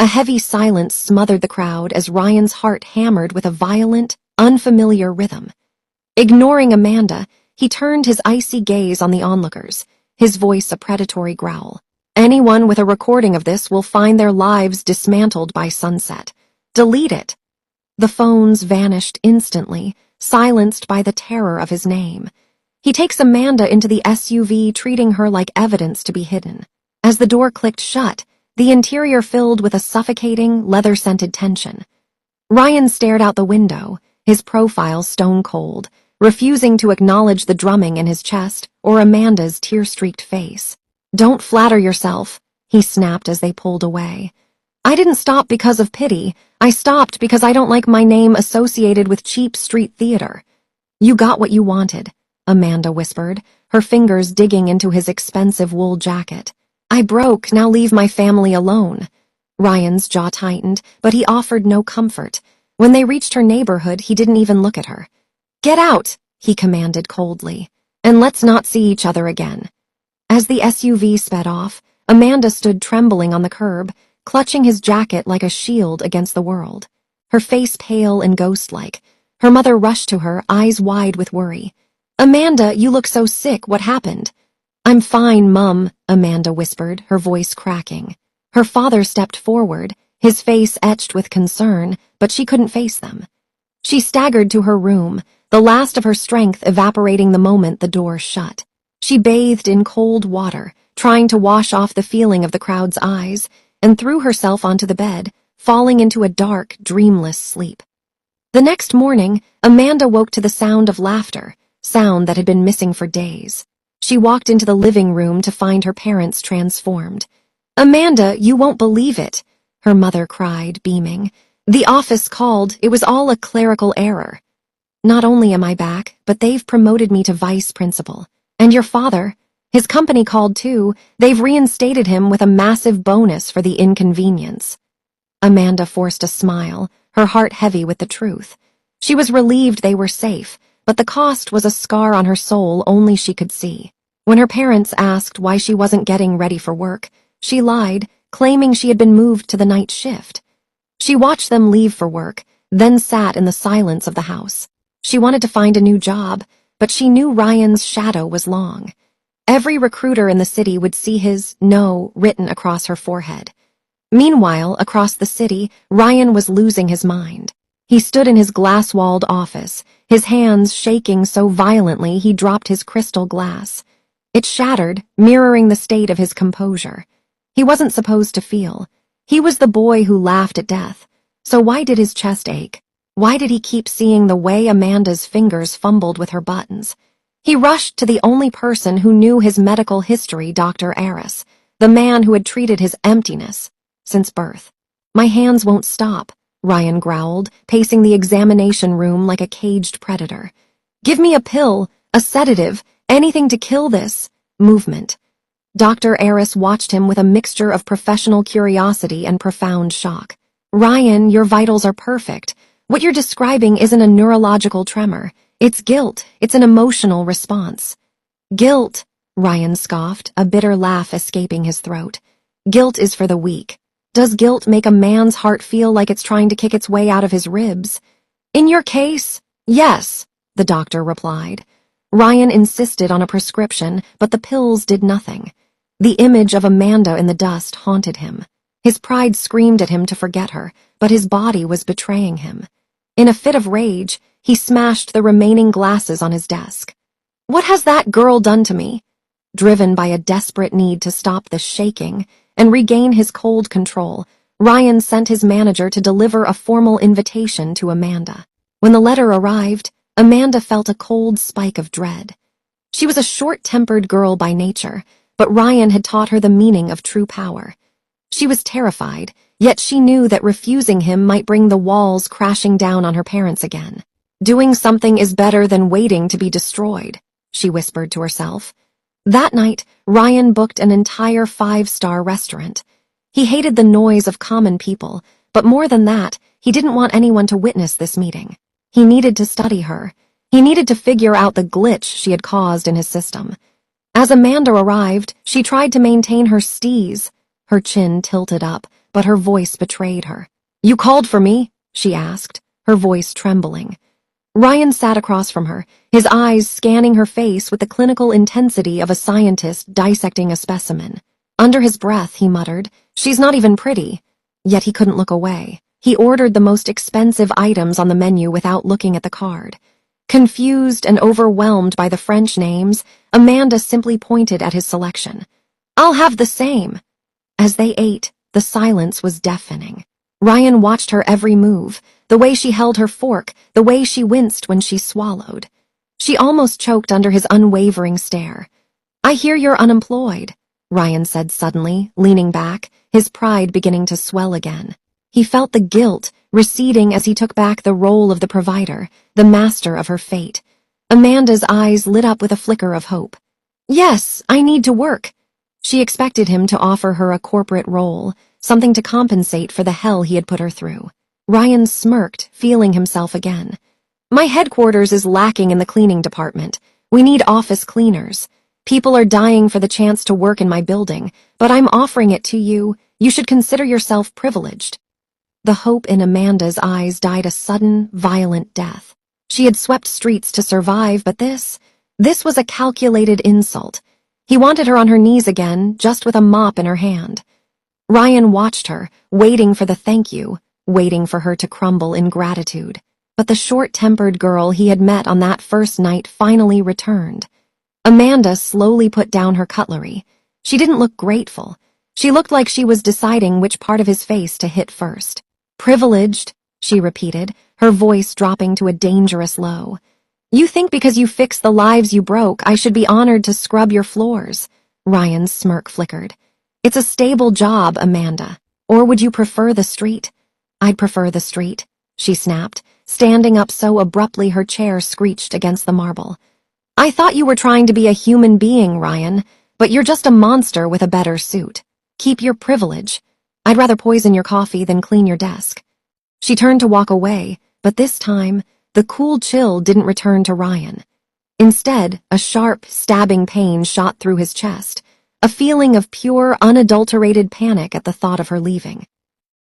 A heavy silence smothered the crowd as Ryan's heart hammered with a violent, unfamiliar rhythm. Ignoring Amanda, he turned his icy gaze on the onlookers, his voice a predatory growl. Anyone with a recording of this will find their lives dismantled by sunset. Delete it. The phones vanished instantly, silenced by the terror of his name. He takes Amanda into the SUV, treating her like evidence to be hidden. As the door clicked shut, the interior filled with a suffocating, leather-scented tension. Ryan stared out the window, his profile stone cold, refusing to acknowledge the drumming in his chest or Amanda's tear-streaked face. "Don't flatter yourself," he snapped as they pulled away. "I didn't stop because of pity. I stopped because I don't like my name associated with cheap street theater." "You got what you wanted," Amanda whispered, her fingers digging into his expensive wool jacket. "I broke, now leave my family alone." Ryan's jaw tightened, but he offered no comfort. When they reached her neighborhood, he didn't even look at her. "Get out," he commanded coldly, "and let's not see each other again." As the SUV sped off, Amanda stood trembling on the curb, clutching his jacket like a shield against the world. Her face pale and ghost-like. Her mother rushed to her, eyes wide with worry. "Amanda, you look so sick, what happened?" "I'm fine, Mum," Amanda whispered, her voice cracking. Her father stepped forward, his face etched with concern, but she couldn't face them. She staggered to her room, the last of her strength evaporating the moment the door shut. She bathed in cold water, trying to wash off the feeling of the crowd's eyes, and threw herself onto the bed, falling into a dark, dreamless sleep. The next morning, Amanda woke to the sound of laughter, sound that had been missing for days. She walked into the living room to find her parents transformed. "Amanda, you won't believe it," her mother cried, beaming. "The office called. It was all a clerical error. Not only am I back, but they've promoted me to vice principal. And your father, his company called too. They've reinstated him with a massive bonus for the inconvenience." Amanda forced a smile, her heart heavy with the truth. She was relieved they were safe, but the cost was a scar on her soul only she could see. When her parents asked why she wasn't getting ready for work, she lied, claiming she had been moved to the night shift. She watched them leave for work, then sat in the silence of the house. She wanted to find a new job, but she knew Ryan's shadow was long. Every recruiter in the city would see his "no" written across her forehead. Meanwhile, across the city, Ryan was losing his mind. He stood in his glass-walled office, his hands shaking so violently he dropped his crystal glass. It shattered, mirroring the state of his composure. He wasn't supposed to feel. He was the boy who laughed at death. So why did his chest ache? Why did he keep seeing the way Amanda's fingers fumbled with her buttons? He rushed to the only person who knew his medical history, Dr. Aris, the man who had treated his emptiness since birth. "My hands won't stop," Ryan growled, pacing the examination room like a caged predator. "Give me a pill, a sedative, anything to kill this." Movement. Dr. Aris watched him with a mixture of professional curiosity and profound shock. "Ryan, your vitals are perfect. What you're describing isn't a neurological tremor. It's guilt. It's an emotional response." "Guilt," Ryan scoffed, a bitter laugh escaping his throat. "Guilt is for the weak. Does guilt make a man's heart feel like it's trying to kick its way out of his ribs?" "In your case, yes," the doctor replied. Ryan insisted on a prescription, but the pills did nothing. The image of Amanda in the dust haunted him. His pride screamed at him to forget her, but his body was betraying him. In a fit of rage, he smashed the remaining glasses on his desk. "What has that girl done to me?" Driven by a desperate need to stop the shaking and regain his cold control, Ryan sent his manager to deliver a formal invitation to Amanda. When the letter arrived, Amanda felt a cold spike of dread. She was a short-tempered girl by nature, but Ryan had taught her the meaning of true power. She was terrified, yet she knew that refusing him might bring the walls crashing down on her parents again. "Doing something is better than waiting to be destroyed," she whispered to herself. That night, Ryan booked an entire 5-star restaurant. He hated the noise of common people, but more than that, he didn't want anyone to witness this meeting. He needed to study her. He needed to figure out the glitch she had caused in his system. As Amanda arrived, she tried to maintain her steeze, her chin tilted up, but her voice betrayed her. "You called for me?" she asked, her voice trembling. Ryan sat across from her, his eyes scanning her face with the clinical intensity of a scientist dissecting a specimen. Under his breath, he muttered, "She's not even pretty." Yet he couldn't look away. He ordered the most expensive items on the menu without looking at the card. Confused and overwhelmed by the French names, Amanda simply pointed at his selection. "I'll have the same." As they ate, the silence was deafening. Ryan watched her every move, the way she held her fork, the way she winced when she swallowed. She almost choked under his unwavering stare. "I hear you're unemployed," Ryan said suddenly, leaning back, his pride beginning to swell again. He felt the guilt receding as he took back the role of the provider, the master of her fate. Amanda's eyes lit up with a flicker of hope. "Yes, I need to work." She expected him to offer her a corporate role, something to compensate for the hell he had put her through. Ryan smirked, feeling himself again. "My headquarters is lacking in the cleaning department. We need office cleaners. People are dying for the chance to work in my building, but I'm offering it to you. You should consider yourself privileged." The hope in Amanda's eyes died a sudden, violent death. She had swept streets to survive, but this was a calculated insult. He wanted her on her knees again, just with a mop in her hand. Ryan watched her, waiting for the thank you, waiting for her to crumble in gratitude. But the short-tempered girl he had met on that first night finally returned. Amanda slowly put down her cutlery. She didn't look grateful. She looked like she was deciding which part of his face to hit first. "Privileged," she repeated, her voice dropping to a dangerous low. "You think because you fixed the lives you broke, I should be honored to scrub your floors?" Ryan's smirk flickered. "It's a stable job, Amanda. Or would you prefer the street?" "I'd prefer the street," she snapped, standing up so abruptly her chair screeched against the marble. "I thought you were trying to be a human being, Ryan, but you're just a monster with a better suit. Keep your privilege. I'd rather poison your coffee than clean your desk." She turned to walk away, but this time, the cool chill didn't return to Ryan. Instead, a sharp, stabbing pain shot through his chest, a feeling of pure, unadulterated panic at the thought of her leaving.